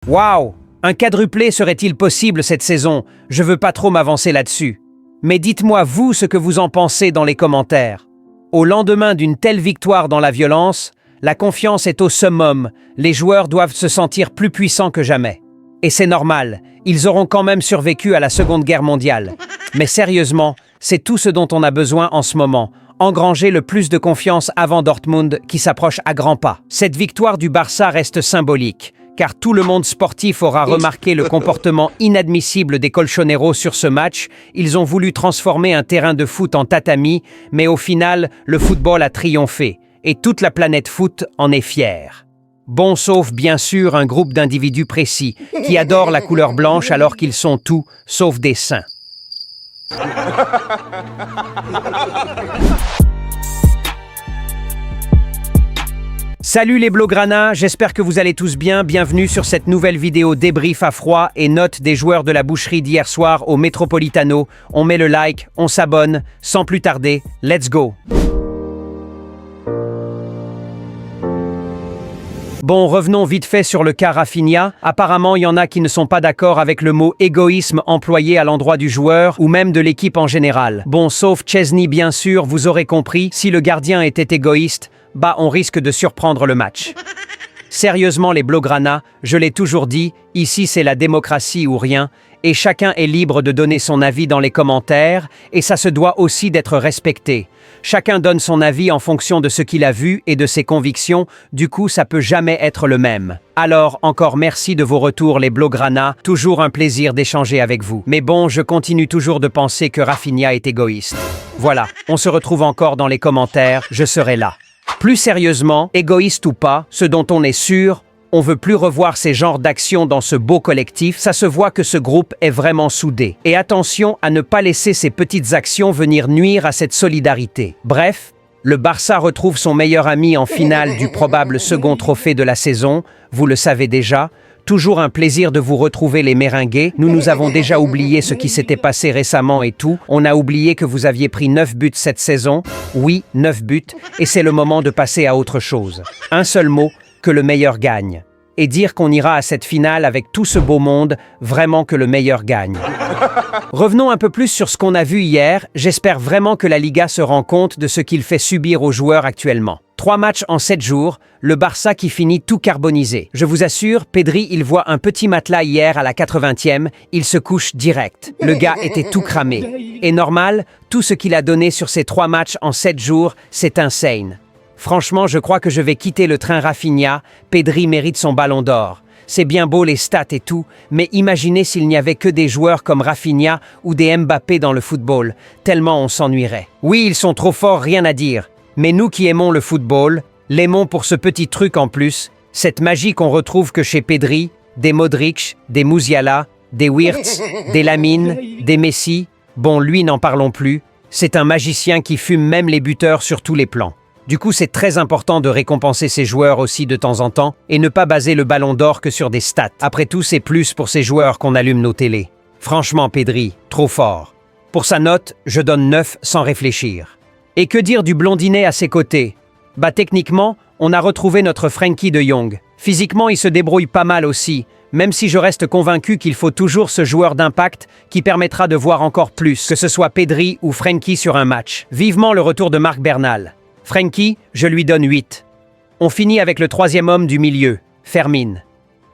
Waouh! Un quadruplé serait-il possible cette saison? Je veux pas trop m'avancer là-dessus. Mais dites-moi vous ce que vous en pensez dans les commentaires. Au lendemain d'une telle victoire dans la violence, la confiance est au summum, les joueurs doivent se sentir plus puissants que jamais. Et c'est normal, ils auront quand même survécu à la Seconde Guerre mondiale. Mais sérieusement, c'est tout ce dont on a besoin en ce moment, engranger le plus de confiance avant Dortmund qui s'approche à grands pas. Cette victoire du Barça reste symbolique, car tout le monde sportif aura remarqué le comportement inadmissible des Colchoneros sur ce match. Ils ont voulu transformer un terrain de foot en tatami, mais au final, le football a triomphé, et toute la planète foot en est fière. Bon, sauf bien sûr un groupe d'individus précis, qui adorent la couleur blanche alors qu'ils sont tout, sauf des saints. Salut les Blaugrana, j'espère que vous allez tous bien. Bienvenue sur cette nouvelle vidéo débrief à froid et note des joueurs de la boucherie d'hier soir au Metropolitano. On met le like, on s'abonne. Sans plus tarder, let's go! Bon, revenons vite fait sur le cas Rafinha. Apparemment, il y en a qui ne sont pas d'accord avec le mot égoïsme employé à l'endroit du joueur ou même de l'équipe en général. Bon, sauf Chesney bien sûr, vous aurez compris, si le gardien était égoïste, bah on risque de surprendre le match. Sérieusement les Blaugrana, je l'ai toujours dit, ici c'est la démocratie ou rien, et chacun est libre de donner son avis dans les commentaires, et ça se doit aussi d'être respecté. Chacun donne son avis en fonction de ce qu'il a vu et de ses convictions, du coup ça peut jamais être le même. Alors, encore merci de vos retours les Blaugrana, toujours un plaisir d'échanger avec vous. Mais bon, je continue toujours de penser que Rafinha est égoïste. Voilà, on se retrouve encore dans les commentaires, je serai là. Plus sérieusement, égoïste ou pas, ce dont on est sûr, on veut plus revoir ces genres d'actions dans ce beau collectif, ça se voit que ce groupe est vraiment soudé. Et attention à ne pas laisser ces petites actions venir nuire à cette solidarité. Bref, le Barça retrouve son meilleur ami en finale du probable second trophée de la saison, vous le savez déjà. Toujours un plaisir de vous retrouver les Méringués. Nous avons déjà oublié ce qui s'était passé récemment et tout. On a oublié que vous aviez pris 9 buts cette saison. Oui, 9 buts. Et c'est le moment de passer à autre chose. Un seul mot, que le meilleur gagne. Et dire qu'on ira à cette finale avec tout ce beau monde, vraiment que le meilleur gagne. Revenons un peu plus sur ce qu'on a vu hier. J'espère vraiment que la Liga se rend compte de ce qu'il fait subir aux joueurs actuellement. 3 matchs en 7 jours, le Barça qui finit tout carbonisé. Je vous assure, Pedri, il voit un petit matelas hier à la 80e, il se couche direct. Le gars était tout cramé. Et normal, tout ce qu'il a donné sur ces 3 matchs en 7 jours, c'est insane. Franchement, je crois que je vais quitter le train Rafinha. Pedri mérite son ballon d'or. C'est bien beau les stats et tout, mais imaginez s'il n'y avait que des joueurs comme Rafinha ou des Mbappé dans le football, tellement on s'ennuierait. Oui, ils sont trop forts, rien à dire. Mais nous qui aimons le football, l'aimons pour ce petit truc en plus, cette magie qu'on retrouve que chez Pedri, des Modric, des Musiala, des Wirtz, des Lamine, des Messi. Bon, lui n'en parlons plus, c'est un magicien qui fume même les buteurs sur tous les plans. Du coup, c'est très important de récompenser ces joueurs aussi de temps en temps et ne pas baser le ballon d'or que sur des stats. Après tout, c'est plus pour ces joueurs qu'on allume nos télés. Franchement, Pedri, trop fort. Pour sa note, je donne 9 sans réfléchir. Et que dire du blondinet à ses côtés? Bah techniquement, on a retrouvé notre Frenkie de Jong. Physiquement, il se débrouille pas mal aussi, même si je reste convaincu qu'il faut toujours ce joueur d'impact qui permettra de voir encore plus, que ce soit Pedri ou Frenkie sur un match. Vivement le retour de Marc Bernal. Frenkie, je lui donne 8. On finit avec le 3e homme du milieu, Fermin.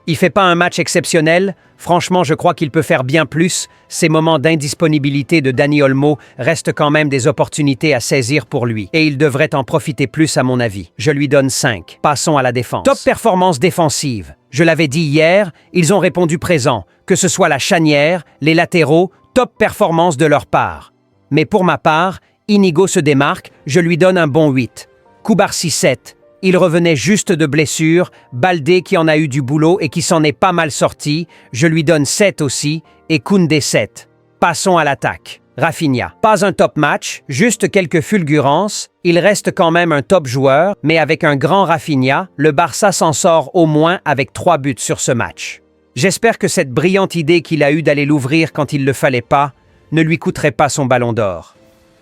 Il fait pas un match exceptionnel, franchement je crois qu'il peut faire bien plus. Ces moments d'indisponibilité de Dani Olmo restent quand même des opportunités à saisir pour lui. Et il devrait en profiter plus à mon avis. Je lui donne 5. Passons à la défense. Top performance défensive. Je l'avais dit hier, ils ont répondu présent. Que ce soit la charnière, les latéraux, top performance de leur part. Mais pour ma part, Inigo se démarque, je lui donne un bon 8. Koubarsi 7. Il revenait juste de blessure, Baldé qui en a eu du boulot et qui s'en est pas mal sorti, je lui donne 7 aussi, et Koundé 7. Passons à l'attaque. Rafinha. Pas un top match, juste quelques fulgurances, il reste quand même un top joueur, mais avec un grand Rafinha, le Barça s'en sort au moins avec 3 buts sur ce match. J'espère que cette brillante idée qu'il a eue d'aller l'ouvrir quand il le fallait pas, ne lui coûterait pas son ballon d'or.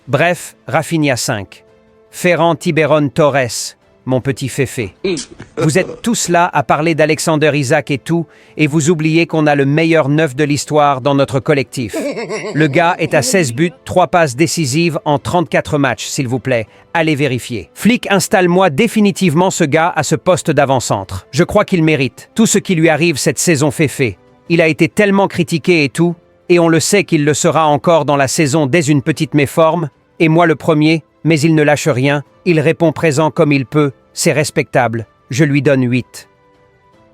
Bref, Rafinha 5. Ferran Tiberon Torres. mon petit féfé. Vous êtes tous là à parler d'Alexander Isak et tout, et vous oubliez qu'on a le meilleur neuf de l'histoire dans notre collectif. Le gars est à 16 buts, 3 passes décisives en 34 matchs, s'il vous plaît. Allez vérifier. Flick, installe-moi définitivement ce gars à ce poste d'avant-centre. Je crois qu'il mérite tout ce qui lui arrive cette saison féfé. Il a été tellement critiqué et tout, et on le sait qu'il le sera encore dans la saison dès une petite méforme, et moi le premier, mais il ne lâche rien, il répond présent comme il peut, c'est respectable, je lui donne 8.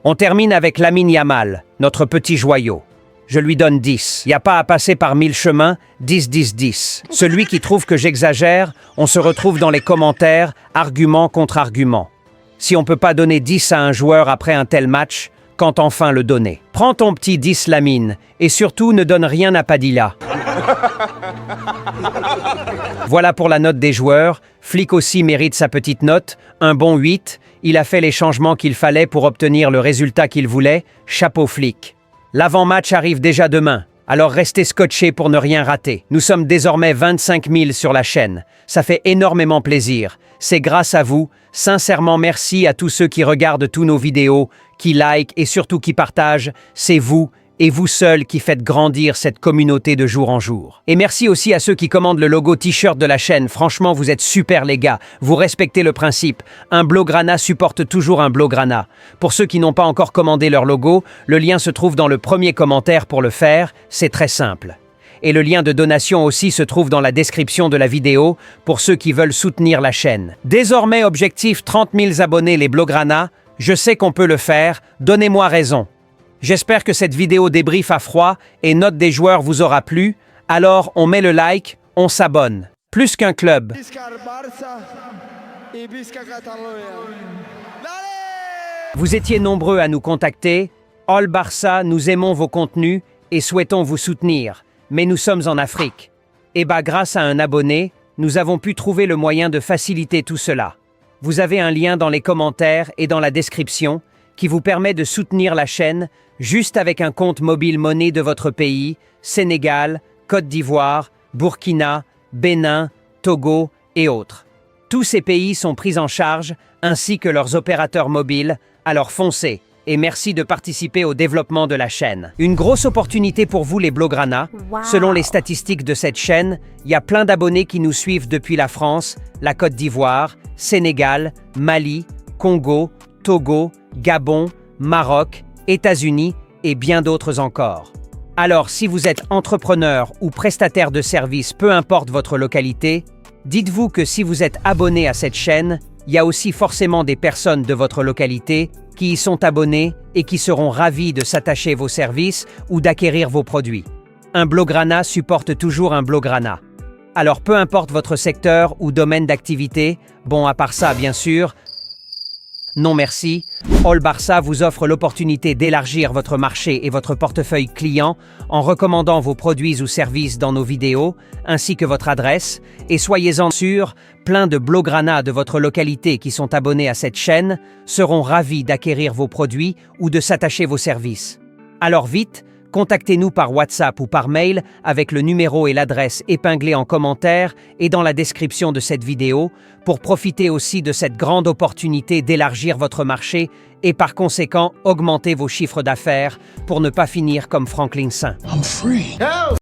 On termine avec Lamine Yamal, notre petit joyau. Je lui donne 10. Y a pas à passer par 1000 chemins, 10, 10, 10. Celui qui trouve que j'exagère, on se retrouve dans les commentaires, argument contre argument. Si on peut pas donner 10 à un joueur après un tel match, quand enfin le donner? Prends ton petit 10 Lamine, et surtout ne donne rien à Padilla. Voilà pour la note des joueurs. Flick aussi mérite sa petite note, un bon 8. Il a fait les changements qu'il fallait pour obtenir le résultat qu'il voulait. Chapeau Flick. L'avant-match arrive déjà demain, alors restez scotchés pour ne rien rater. Nous sommes désormais 25 000 sur la chaîne. Ça fait énormément plaisir. C'est grâce à vous. Sincèrement, merci à tous ceux qui regardent tous nos vidéos, qui likent et surtout qui partagent. C'est vous et vous seuls qui faites grandir cette communauté de jour en jour. Et merci aussi à ceux qui commandent le logo t-shirt de la chaîne. Franchement, vous êtes super les gars. Vous respectez le principe. Un Blaugrana supporte toujours un Blaugrana. Pour ceux qui n'ont pas encore commandé leur logo, le lien se trouve dans le premier commentaire pour le faire. C'est très simple. Et le lien de donation aussi se trouve dans la description de la vidéo pour ceux qui veulent soutenir la chaîne. Désormais, objectif 30 000 abonnés les Blaugrana. Je sais qu'on peut le faire. Donnez-moi raison. J'espère que cette vidéo débrief à froid et note des joueurs vous aura plu. Alors, on met le like, on s'abonne. Plus qu'un club. Vous étiez nombreux à nous contacter. All Barça, nous aimons vos contenus et souhaitons vous soutenir. Mais nous sommes en Afrique. Et grâce à un abonné, nous avons pu trouver le moyen de faciliter tout cela. Vous avez un lien dans les commentaires et dans la description qui vous permet de soutenir la chaîne juste avec un compte mobile monnaie de votre pays, Sénégal, Côte d'Ivoire, Burkina, Bénin, Togo et autres. Tous ces pays sont pris en charge, ainsi que leurs opérateurs mobiles, alors foncez et merci de participer au développement de la chaîne. Une grosse opportunité pour vous les Blaugrana. Wow. Selon les statistiques de cette chaîne, il y a plein d'abonnés qui nous suivent depuis la France, la Côte d'Ivoire, Sénégal, Mali, Congo, Togo, Gabon, Maroc, États-Unis et bien d'autres encore. Alors, si vous êtes entrepreneur ou prestataire de services, peu importe votre localité, dites-vous que si vous êtes abonné à cette chaîne, il y a aussi forcément des personnes de votre localité qui y sont abonnées et qui seront ravis de s'attacher vos services ou d'acquérir vos produits. Un Blaugrana supporte toujours un Blaugrana. Alors, peu importe votre secteur ou domaine d'activité, bon, à part ça, bien sûr, non merci, All Barça vous offre l'opportunité d'élargir votre marché et votre portefeuille client en recommandant vos produits ou services dans nos vidéos, ainsi que votre adresse, et soyez-en sûrs, plein de Blaugrana de votre localité qui sont abonnés à cette chaîne seront ravis d'acquérir vos produits ou de s'attacher vos services. Alors vite, contactez-nous par WhatsApp ou par mail avec le numéro et l'adresse épinglés en commentaire et dans la description de cette vidéo pour profiter aussi de cette grande opportunité d'élargir votre marché et par conséquent augmenter vos chiffres d'affaires pour ne pas finir comme Franklin Saint.